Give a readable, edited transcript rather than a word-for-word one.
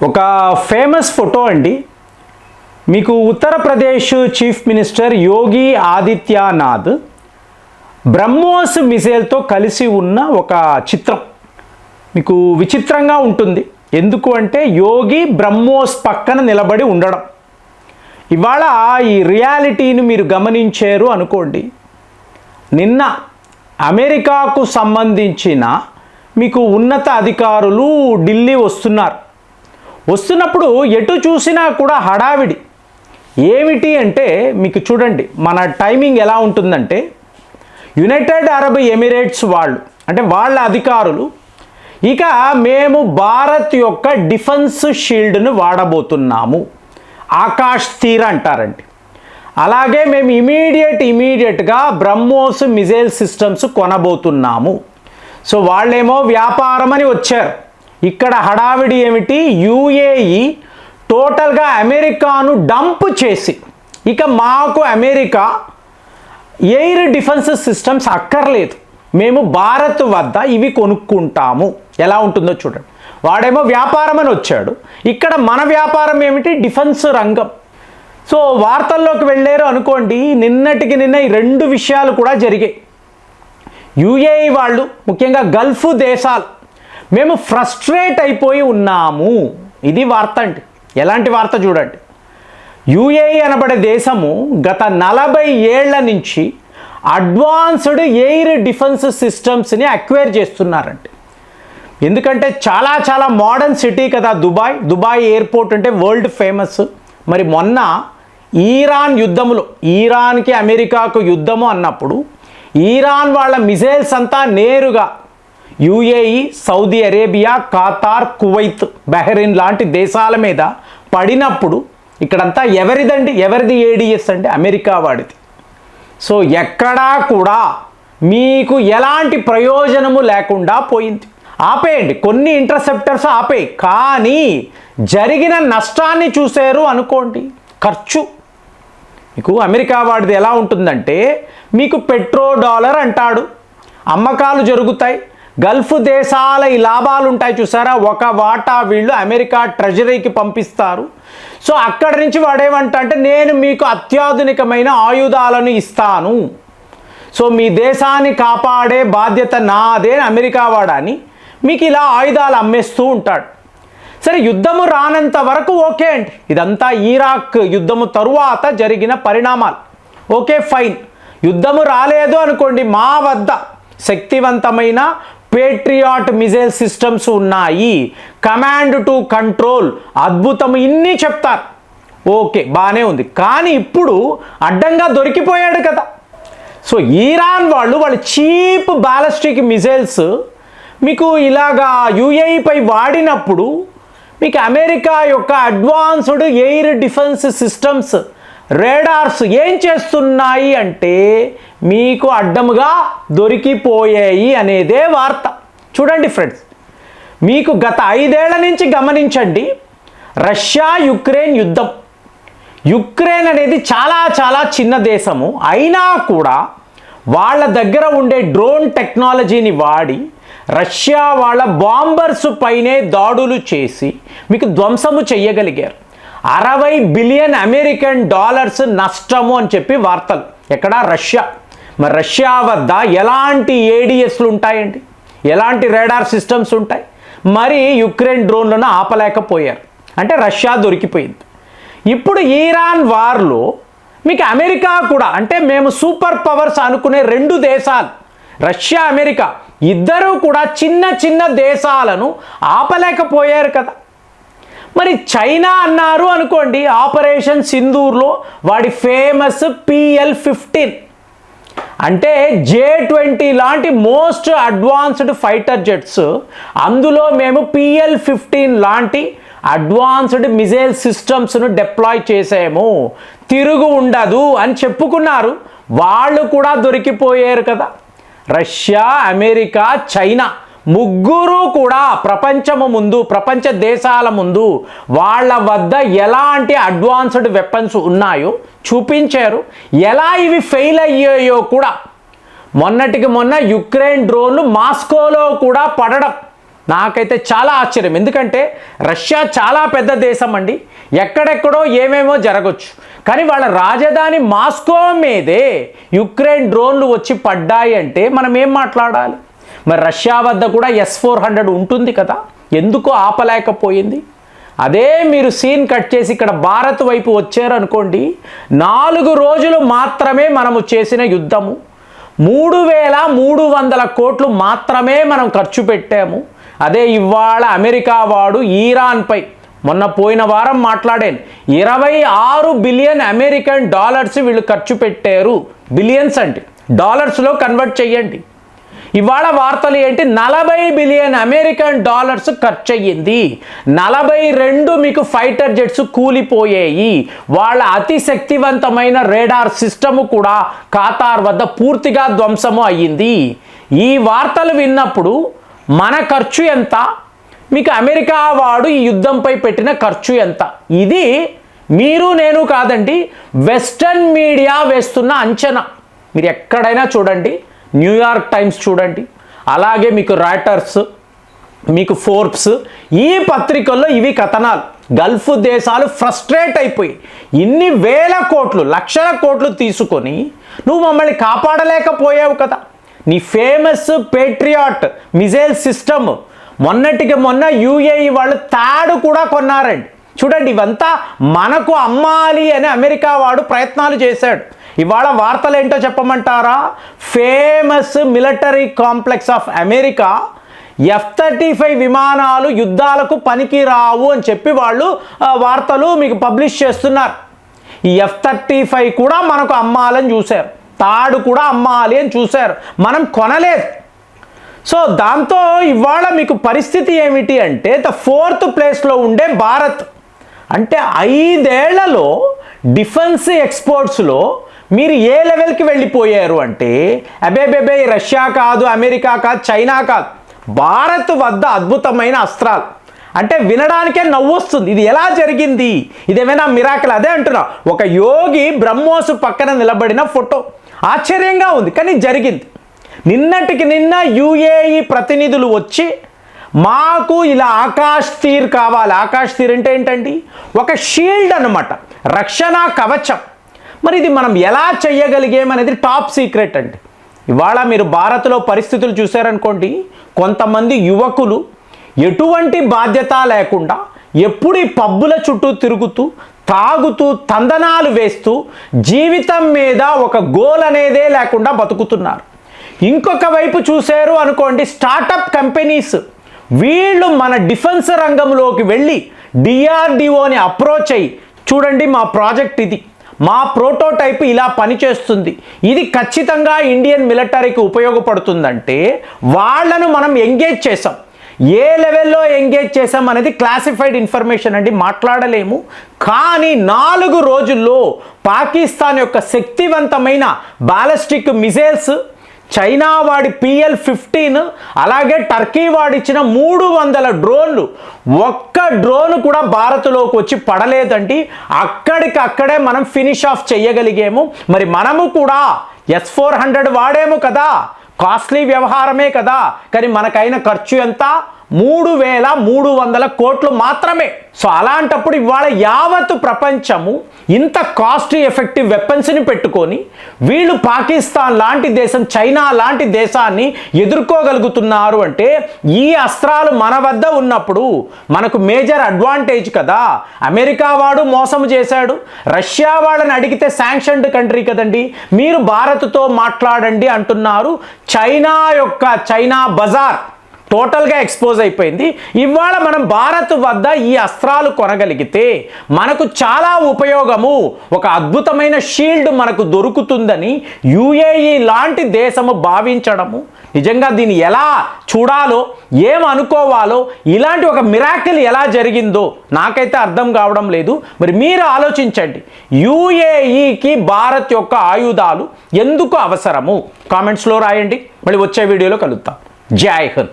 ఒక famous photo అండి. మీకు ఉత్తరప్రదేశ్ చీఫ్ మినిస్టర్ యోగి ఆదిత్యనాథ్ బ్రహ్మోస్ మిసైల్తో కలిసి ఉన్న ఒక చిత్రం. మీకు విచిత్రంగా ఉంటుంది. ఎందుకు అంటే యోగి బ్రహ్మోస్ పక్కన నిలబడి ఉండడం. ఇవాళ ఈ రియాలిటీని మీరు గమనించారు అనుకోండి. నిన్న అమెరికాకు సంబంధించిన మీకు ఉన్నత అధికారులు ఢిల్లీ వస్తున్నప్పుడు ఎటు చూసినా కూడా హడావిడి. ఏమిటి అంటే మీకు చూడండి, మన టైమింగ్ ఎలా ఉంటుందంటే యునైటెడ్ అరబ్ ఎమిరేట్స్ వాళ్ళు అంటే వాళ్ళ అధికారులు ఇక మేము భారత్ యొక్క డిఫెన్స్ షీల్డ్ను వాడబోతున్నాము, ఆకాష్ తీర్ అంటారండి. అలాగే మేము ఇమీడియట్గా బ్రహ్మోస్ మిజైల్ సిస్టమ్స్ కొనబోతున్నాము. సో వాళ్ళేమో వ్యాపారం అని వచ్చారు. ఇక్కడ హడావిడి ఏమిటి, యుఏఈ టోటల్గా అమెరికాను డంప్ చేసి ఇక మాకు అమెరికా ఎయిర్ డిఫెన్స్ సిస్టమ్స్ అక్కర్లేదు, మేము భారత్ వద్ద ఇవి కొనుక్కుంటాము. ఎలా ఉంటుందో చూడండి. వాడేమో వ్యాపారం అని వచ్చాడు, ఇక్కడ మన వ్యాపారం ఏమిటి, డిఫెన్స్ రంగం. సో వార్తల్లోకి వెళ్ళారు అనుకోండి. నిన్నటికి నిన్న ఈ రెండు విషయాలు కూడా జరిగాయి. యుఏఈ వాళ్ళు ముఖ్యంగా గల్ఫ్ దేశాలు మేము ఫ్రస్ట్రేట్ అయిపోయి ఉన్నాము. ఇది వార్త అండి. ఎలాంటి వార్త చూడండి. యుఏఈ అనబడే దేశము గత 40 ఏళ్ల నుంచి అడ్వాన్స్డ్ ఎయిర్ డిఫెన్స్ సిస్టమ్స్ని అక్వైర్ చేస్తున్నారండి. ఎందుకంటే చాలా మోడర్న్ సిటీ కదా దుబాయ్ ఎయిర్పోర్ట్ అంటే వరల్డ్ ఫేమస్. మరి మొన్న ఈరాన్ యుద్ధములో ఇరాన్కి అమెరికాకు యుద్ధము అన్నప్పుడు ఈరాన్ వాళ్ళ మిజైల్స్ అంతా నేరుగా UAE, Saudi Arabia, Qatar, Kuwait, Bahrain లాంటి దేశాల మీద పడినప్పుడు ఇక్కడంతా ఎవరిది ఏడిఎస్ అంటే అమెరికా వాడిది. సో ఎక్కడా కూడా మీకు ఎలాంటి ప్రయోజనము లేకుండా పోయింది. ఆపేయండి, కొన్ని ఇంటర్సెప్టర్స్ ఆపేయి, కానీ జరిగిన నష్టాన్ని చూశారు అనుకోండి. ఖర్చు మీకు అమెరికా వాడిది ఎలా ఉంటుందంటే మీకు పెట్రో డాలర్ అంటాడు, అమ్మకాలు జరుగుతాయి. గల్ఫ్ దేశాల ఈ లాభాలు ఉంటాయి చూసారా, ఒక వాటా వీళ్ళు అమెరికా ట్రెజరీకి పంపిస్తారు. సో అక్కడి నుంచి వాడేమంటే నేను మీకు అత్యాధునికమైన ఆయుధాలను ఇస్తాను, సో మీ దేశాన్ని కాపాడే బాధ్యత నాదే అమెరికా వాడని మీకు ఇలా ఆయుధాలు అమ్మేస్తూ ఉంటాడు. సరే, యుద్ధము రానంత వరకు ఓకే అండి. ఇదంతా ఇరాక్ యుద్ధము తరువాత జరిగిన పరిణామాలు. Okay fine. యుద్ధము రాలేదు అనుకోండి, మా వద్ద శక్తివంతమైన పేట్రియాట్ మిజైల్ సిస్టమ్స్ ఉన్నాయి, కమాండ్ టు కంట్రోల్ అద్భుతం, ఇన్ని చెప్తారు. ఓకే బాగానే ఉంది. కానీ ఇప్పుడు అడ్డంగా దొరికిపోయాడు కదా. సో ఈరాన్ వాళ్ళు చీప్ బాలిస్టిక్ మిజైల్స్ మీకు ఇలాగా యుఏఈపై వాడినప్పుడు మీకు అమెరికా యొక్క advanced air defence systems radars ఏం చేస్తున్నాయి అంటే మీకు అడ్డముగా దొరికిపోయాయి అనేదే వార్త. చూడండి ఫ్రెండ్స్, మీకు గత 5 ఏళ్ల నుంచి గమనించండి, రష్యా యుక్రెయిన్ యుద్ధం. యుక్రెయిన్ అనేది చాలా చిన్న దేశము, అయినా కూడా వాళ్ళ దగ్గర ఉండే డ్రోన్ టెక్నాలజీని వాడి రష్యా వాళ్ళ బాంబర్స్ పైనే దాడులు చేసి మీకు ధ్వంసము చెయ్యగలిగారు. 60 బిలియన్ అమెరికన్ డాలర్స్ నష్టము అని చెప్పి వార్తలు. ఎక్కడ? రష్యా. మరి రష్యా వద్ద ఎలాంటి ఏడిఎస్లు ఉంటాయండి, ఎలాంటి రేడార్ సిస్టమ్స్ ఉంటాయి? మరి యుక్రెయిన్ డ్రోన్లను ఆపలేకపోయారు, అంటే రష్యా దొరికిపోయింది. ఇప్పుడు ఈరాన్ వార్లో మీకు అమెరికా కూడా, అంటే మేము సూపర్ పవర్స్ అనుకునే 2 దేశాలు రష్యా, అమెరికా ఇద్దరూ కూడా చిన్న దేశాలను ఆపలేకపోయారు కదా. మరి చైనా అన్నారు అనుకోండి, ఆపరేషన్ సింధూర్లో వాడి ఫేమస్ PL-15 అంటే J-20 లాంటి మోస్ట్ అడ్వాన్స్డ్ ఫైటర్ జెట్స్, అందులో మేము PL-15 లాంటి అడ్వాన్స్డ్ మిజైల్ సిస్టమ్స్ను డిప్లాయ్ చేసాము, తిరుగు ఉండదు అని చెప్పుకున్నారు. వాళ్ళు కూడా దొరికిపోయారు కదా. రష్యా, అమెరికా, చైనా ముగ్గురు కూడా ప్రపంచ దేశాల ముందు వాళ్ళ వద్ద ఎలాంటి అడ్వాన్స్డ్ వెపన్స్ ఉన్నాయో చూపించారు. ఎలా ఇవి ఫెయిల్ అయ్యాయో కూడా మొన్నటికి మొన్న యుక్రెయిన్ డ్రోన్లు మాస్కోలో కూడా పడడం నాకైతే చాలా ఆశ్చర్యం. ఎందుకంటే రష్యా చాలా పెద్ద దేశం అండి, ఎక్కడెక్కడో ఏమేమో జరగచ్చు. కానీ వాళ్ళ రాజధాని మాస్కో మీదే యుక్రెయిన్ డ్రోన్లు వచ్చి పడ్డాయి అంటే మనం ఏం మాట్లాడాలి? మరి రష్యా వద్ద కూడా S-400 ఉంటుంది కదా, ఎందుకు ఆపలేకపోయింది? అదే మీరు సీన్ కట్ చేసి ఇక్కడ భారత్ వైపు వచ్చారు అనుకోండి, 4 రోజులు మాత్రమే మనము చేసిన యుద్ధము 3300 కోట్లు మాత్రమే మనం ఖర్చు పెట్టాము. అదే ఇవాళ అమెరికా వాడు ఇరాన్పై మొన్న పోయిన వారం మాట్లాడాను, 26 బిలియన్ అమెరికన్ డాలర్స్ వీళ్ళు ఖర్చు పెట్టారు. బిలియన్స్ అంటే డాలర్స్లో కన్వర్ట్ చేయండి. ఇవాళ వార్తలు ఏంటి, 40 బిలియన్ అమెరికన్ డాలర్స్ ఖర్చు అయ్యింది. 42 మీకు ఫైటర్ జెట్స్ కూలిపోయాయి. వాళ్ళ అతి శక్తివంతమైన రేడార్ సిస్టము కూడా ఖతార్ వద్ద పూర్తిగా ధ్వంసము అయ్యింది. ఈ వార్తలు విన్నప్పుడు మన ఖర్చు ఎంత, మీకు అమెరికా వాడు ఈ యుద్ధంపై పెట్టిన ఖర్చు ఎంత? ఇది మీరు నేను కాదండి, వెస్టర్న్ మీడియా వేస్తున్న అంచనా. మీరు ఎక్కడైనా చూడండి, న్యూయార్క్ టైమ్స్ చూడండి, అలాగే మీకు రాయిటర్స్, మీకు ఫోర్బ్స్, ఈ పత్రికల్లో ఇవి కథనాలు. గల్ఫ్ దేశాలు ఫ్రస్ట్రేట్ అయిపోయి ఇన్ని వేల కోట్లు లక్షల కోట్లు తీసుకొని నువ్వు మమ్మల్ని కాపాడలేకపోయావు కదా. నీ ఫేమస్ పేట్రియాట్ మిజైల్ సిస్టమ్ మొన్నటికి మొన్న UAE వాళ్ళు తాడు కూడా కొన్నారండి. చూడండి, ఇవంతా మనకు అమ్మాలి అని అమెరికా వాడు ప్రయత్నాలు చేశాడు. ఇవాళ వార్తలు ఏంటో చెప్పమంటారా? Famous military complex of America F-35 విమానాలు యుద్ధాలకు పనికిరావు అని చెప్పి వాళ్ళు వార్తలు మీకు పబ్లిష్ చేస్తున్నారు. ఈ F-35 కూడా మనకు అమ్మాలని చూశారు, తాడు కూడా అమ్మాలి అని చూశారు, మనం కొనలేదు. సో దాంతో ఇవాళ మీకు పరిస్థితి ఏమిటి అంటే, 4th ప్లేస్లో ఉండే భారత్ అంటే 5 ఏళ్లలో డిఫెన్స్ ఎక్స్పోర్ట్స్లో మీరు ఏ లెవెల్కి వెళ్ళిపోయారు అంటే, అబేబేబే రష్యా కాదు, అమెరికా కాదు, చైనా కాదు, భారత్ వద్ద అద్భుతమైన అస్త్రాలు. అంటే వినడానికే నవ్వు వస్తుంది. ఇది ఎలా జరిగింది? ఇదేమైనా మిరాకిల్? అదే అంటున్నా, ఒక యోగి బ్రహ్మోసు పక్కన నిలబడిన ఫోటో. ఆశ్చర్యంగా ఉంది, కానీ జరిగింది. నిన్నటికి నిన్న UAE ప్రతినిధులు వచ్చి మాకు ఇలా ఆకాష్ తీర్ కావాలి. ఆకాష్ తీర్ అంటే ఏంటండి? ఒక షీల్డ్ అన్నమాట, రక్షణ కవచం. మరి ఇది మనం ఎలా చేయగలిగేమనేది టాప్ సీక్రెట్ అండి. ఇవాళ మీరు భారత్లో పరిస్థితులు చూశారనుకోండి, కొంతమంది యువకులు ఎటువంటి బాధ్యత లేకుండా ఎప్పుడు ఈ పబ్బుల చుట్టూ తిరుగుతూ తాగుతూ తందనాలు వేస్తూ జీవితం మీద ఒక గోల్ అనేదే లేకుండా బతుకుతున్నారు. ఇంకొక వైపు చూశారు అనుకోండి, స్టార్టప్ కంపెనీస్ వీళ్ళు మన డిఫెన్స్ రంగంలోకి వెళ్ళి DRDOని అప్రోచ్ అయ్యి, చూడండి మా ప్రాజెక్ట్ ఇది, మా ప్రోటోటైప్ ఇలా పనిచేస్తుంది, ఇది ఖచ్చితంగా ఇండియన్ మిలిటరీకి ఉపయోగపడుతుందంటే వాళ్ళను మనం ఎంగేజ్ చేసాం. ఏ లెవెల్లో ఎంగేజ్ చేసాం అనేది క్లాసిఫైడ్ ఇన్ఫర్మేషన్ అండి, మాట్లాడలేము. కానీ 4 రోజుల్లో పాకిస్తాన్ యొక్క శక్తివంతమైన బాలిస్టిక్ మిజైల్స్, చైనా వాడి PL-15, అలాగే టర్కీ వాడిచ్చిన 300 డ్రోన్లు, ఒక్క డ్రోన్ కూడా భారత్లోకి వచ్చి పడలేదండి. అక్కడికక్కడే మనం ఫినిష్ ఆఫ్ చేయగలిగాము. మరి మనము కూడా S-400 వాడేము కదా, కాస్ట్లీ వ్యవహారమే కదా, కానీ మనకైన ఖర్చు ఎంత? 3300 కోట్లు మాత్రమే. సో అలాంటప్పుడు ఇవాళ యావత్ ప్రపంచము ఇంత కాస్ట్ ఎఫెక్టివ్ వెపన్స్ని పెట్టుకొని వీళ్ళు పాకిస్తాన్ లాంటి దేశం, చైనా లాంటి దేశాన్ని ఎదుర్కోగలుగుతున్నారు అంటే ఈ అస్త్రాలు మన వద్ద ఉన్నప్పుడు మనకు మేజర్ అడ్వాంటేజ్ కదా. అమెరికా వాడు మోసం చేశాడు, రష్యా వాళ్ళని అడిగితే శాంక్షన్డ్ కంట్రీ కదండి, మీరు భారత్తో మాట్లాడండి అంటున్నారు. చైనా బజార్ టోటల్గా ఎక్స్పోజ్ అయిపోయింది. ఇవాళ మనం భారత్ వద్ద ఈ అస్త్రాలు కొనగలిగితే మనకు చాలా ఉపయోగము, ఒక అద్భుతమైన షీల్డ్ మనకు దొరుకుతుందని UAE లాంటి దేశము భావించడము, నిజంగా దీన్ని ఎలా చూడాలో, ఏం అనుకోవాలో, ఇలాంటి ఒక మిరాకిల్ ఎలా జరిగిందో నాకైతే అర్థం కావడం లేదు. మరి మీరు ఆలోచించండి, UAEకి భారత్ యొక్క ఆయుధాలు ఎందుకు అవసరము? కామెంట్స్లో రాయండి. మళ్ళీ వచ్చే వీడియోలో కలుద్దాం. జై హింద్.